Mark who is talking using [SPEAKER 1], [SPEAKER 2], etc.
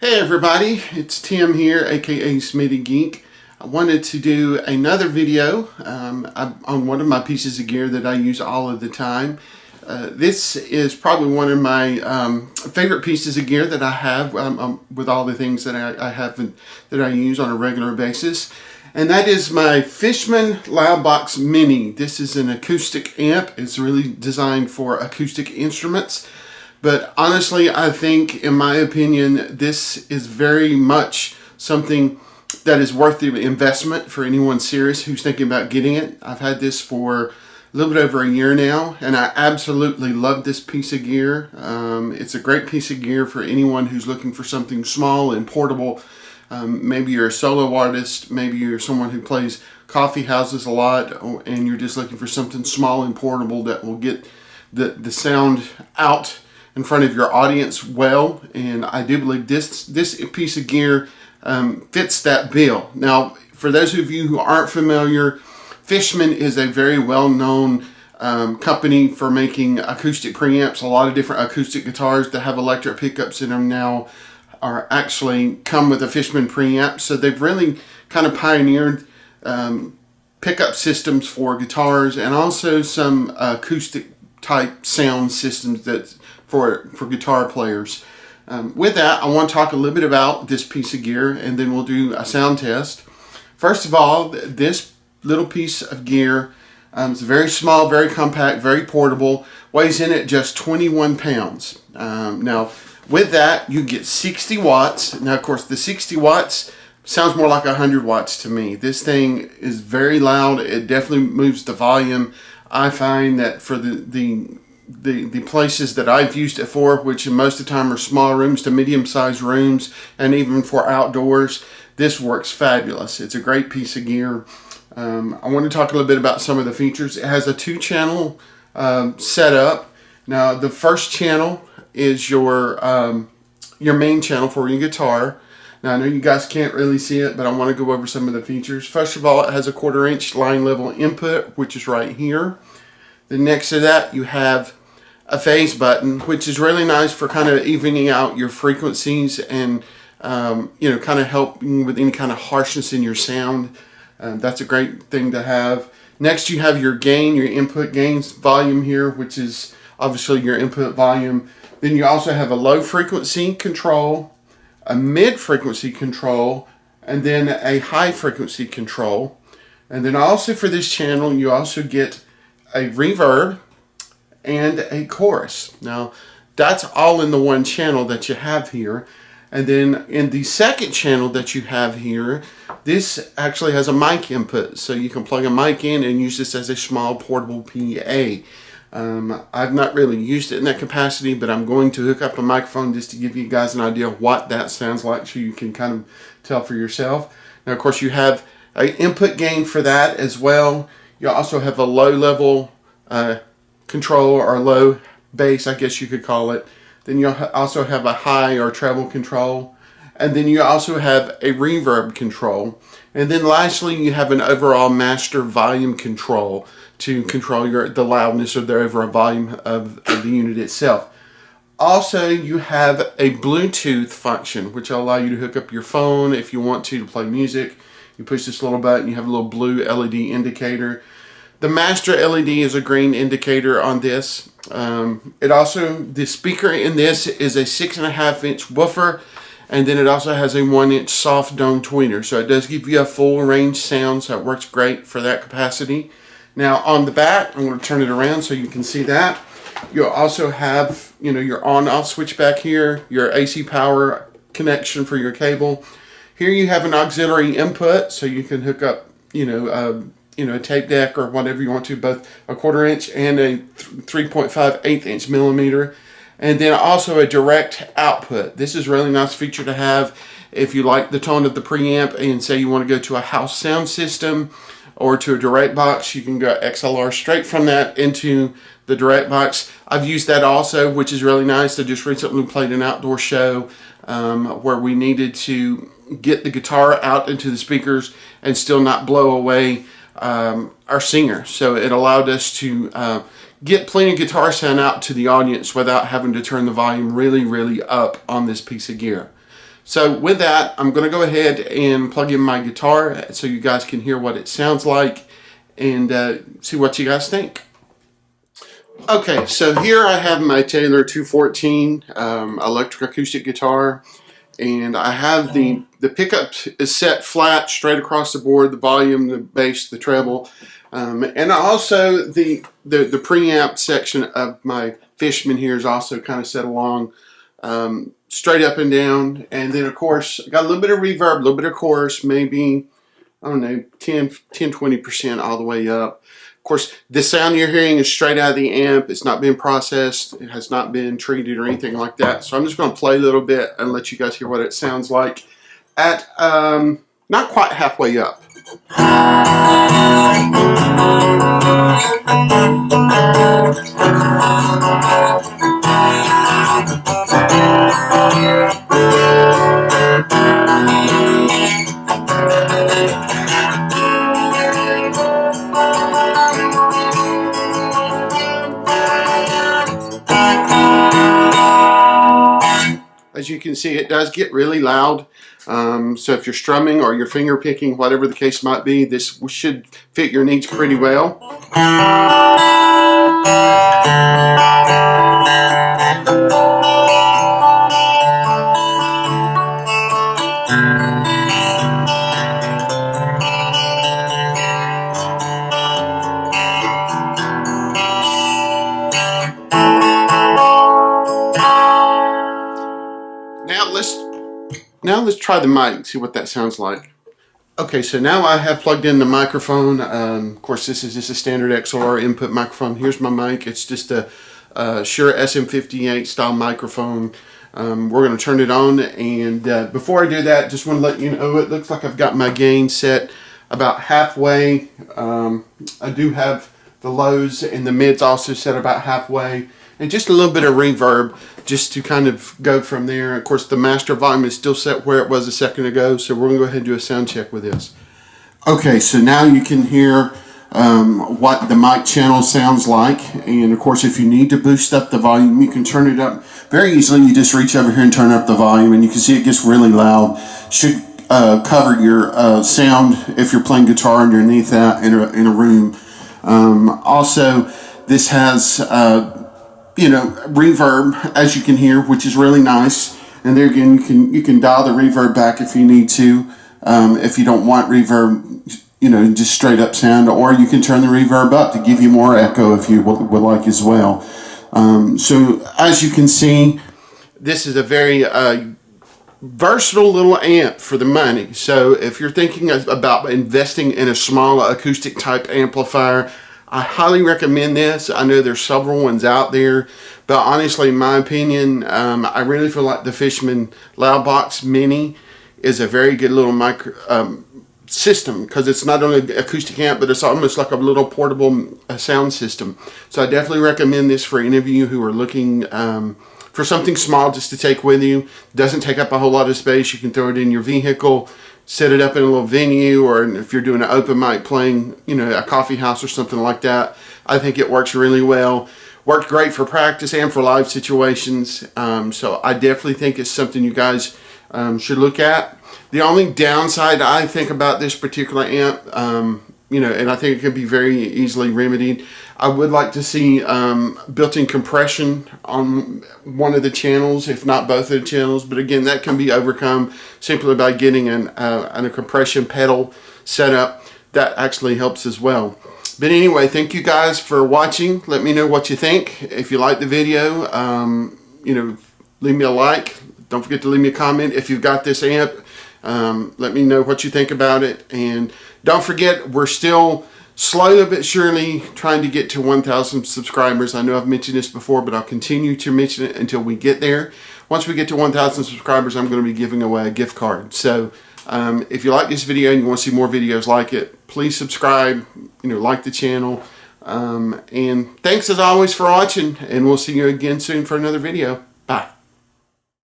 [SPEAKER 1] Hey everybody, it's Tim here, aka Smitty Geek. I wanted to do another video on one of my pieces of gear that I use all of the time. This is probably one of my favorite pieces of gear that I have with all the things that I have that I use on a regular basis. And that is my Fishman Loudbox Mini. This is an acoustic amp. It's really designed for acoustic instruments. But honestly, I think, in my opinion, this is very much something that is worth the investment for anyone serious who's thinking about getting it. I've had this for a little bit over a year now, and I absolutely love this piece of gear. It's a great piece of gear for anyone who's looking for something small and portable. Maybe you're a solo artist, maybe you're someone who plays coffee houses a lot, and you're just looking for something small and portable that will get the sound out in front of your audience well. And I do believe this piece of gear fits that bill. Now, for those of you who aren't familiar, Fishman is a very well-known company for making acoustic preamps. A lot of different acoustic guitars that have electric pickups in them now are actually come with a Fishman preamp. So they've really kind of pioneered pickup systems for guitars, and also some acoustic type sound systems that for guitar players. With that, I want to talk a little bit about this piece of gear, and then we'll do a sound test. First of all, this little piece of gear is very small, very compact, very portable, weighs in at just 21 pounds. Now, with that, you get 60 watts. Now, of course, the 60 watts sounds more like 100 watts to me. This thing is very loud. It definitely moves the volume. I find that for the places that I've used it for, which most of the time are small rooms to medium-sized rooms, and even for outdoors, this works fabulous. It's a great piece of gear. I want to talk a little bit about some of the features. It has a 2-channel setup. Now, the first channel is your main channel for your guitar. Now, I know you guys can't really see it, but I want to go over some of the features. First of all, it has a 1/4-inch line level input, which is right here. Then next to that, you have a phase button, which is really nice for kind of evening out your frequencies and kind of helping with any kind of harshness in your sound. That's a great thing to have. Next, you have your gain, your input gains volume here, which is obviously your input volume. Then you also have a low frequency control, a mid frequency control, and then a high frequency control. And then also for this channel, you also get a reverb and a chorus. Now, that's all in the one channel that you have here. And then in the second channel that you have here, this actually has a mic input. So you can plug a mic in and use this as a small portable PA. I've not really used it in that capacity, but I'm going to hook up a microphone just to give you guys an idea of what that sounds like, so you can kind of tell for yourself. Now, of course, you have an input gain for that as well. You also have a low level control, or low bass, I guess you could call it. Then you also have a high or treble control. And then you also have a reverb control. And then lastly, you have an overall master volume control to control the loudness or the overall volume of the unit itself. Also, you have a Bluetooth function, which will allow you to hook up your phone if you want to play music. You push this little button, you have a little blue LED indicator. The master LED is a green indicator on this. The speaker in this is a 6.5-inch woofer, and then it also has a 1-inch soft dome tweeter. So it does give you a full range sound, so it works great for that capacity. Now, on the back, I'm going to turn it around so you can see that. You'll also have, your on-off switch back here, your AC power connection for your cable. Here you have an auxiliary input, so you can hook up, a tape deck or whatever you want to, both a 1/4-inch and a 3.5/8 millimeter. And then also a direct output. This is a really nice feature to have if you like the tone of the preamp and say you want to go to a house sound system or to a direct box. You can go XLR straight from that into the direct box. I've used that also, which is really nice. I just recently played an outdoor show where we needed to get the guitar out into the speakers and still not blow away our singer. So it allowed us to get plenty of guitar sound out to the audience without having to turn the volume really, really up on this piece of gear. So with that, I'm going to go ahead and plug in my guitar so you guys can hear what it sounds like and see what you guys think. Okay, so here I have my Taylor 214 electric acoustic guitar, and I have the pickup is set flat straight across the board, the volume, the bass, the treble, and also the preamp section of my Fishman here is also kind of set along straight up and down. And then of course I got a little bit of reverb, a little bit of chorus, maybe I don't know, 10-20% all the way up. Of course, the sound you're hearing is straight out of the amp. It's not been processed. It has not been treated or anything like that. So I'm just going to play a little bit and let you guys hear what it sounds like at not quite halfway up. As you can see, it does get really loud. So if you're strumming or you're finger picking, whatever the case might be, this should fit your needs pretty well. Now let's try the mic, see what that sounds like. Okay, so now I have plugged in the microphone. Of course, this is just a standard XLR input microphone. Here's my mic. It's just a Shure SM58 style microphone. We're going to turn it on, and before I do that, just want to let you know it looks like I've got my gain set about halfway. I do have the lows and the mids also set about halfway, and just a little bit of reverb just to kind of go from there. Of course, the master volume is still set where it was a second ago, so we're going to go ahead and do a sound check with this. Okay, so now you can hear what the mic channel sounds like, and of course if you need to boost up the volume, you can turn it up very easily. You just reach over here and turn up the volume, and you can see it gets really loud. Should cover your sound if you're playing guitar underneath that in a room. Also, this has reverb, as you can hear, which is really nice. And there again, you can dial the reverb back if you need to, if you don't want reverb, just straight up sound, or you can turn the reverb up to give you more echo if you would like as well. So as you can see, this is a very versatile little amp for the money. So if you're thinking about investing in a small acoustic type amplifier, I highly recommend this. I know there's several ones out there, but honestly, in my opinion, I really feel like the Fishman Loudbox Mini is a very good little micro system, because it's not only an acoustic amp, but it's almost like a little portable sound system. So I definitely recommend this for any of you who are looking for something small just to take with you. It doesn't take up a whole lot of space. You can throw it in your vehicle, set it up in a little venue, or if you're doing an open mic playing, a coffee house or something like that. I think it works really well. Worked great for practice and for live situations. So I definitely think it's something you guys should look at. The only downside I think about this particular amp, and I think it can be very easily remedied, I would like to see built-in compression on one of the channels, if not both of the channels. But again, that can be overcome simply by getting a compression pedal set up. That actually helps as well. But anyway, thank you guys for watching. Let me know what you think. If you like the video, leave me a like. Don't forget to leave me a comment if you've got this amp. Let me know what you think about it. And don't forget, we're still slowly but surely trying to get to 1,000 subscribers. I know I've mentioned this before, but I'll continue to mention it until we get there. Once we get to 1,000 subscribers, I'm going to be giving away a gift card. So if you like this video and you want to see more videos like it, please subscribe, like the channel. And thanks as always for watching, and we'll see you again soon for another video.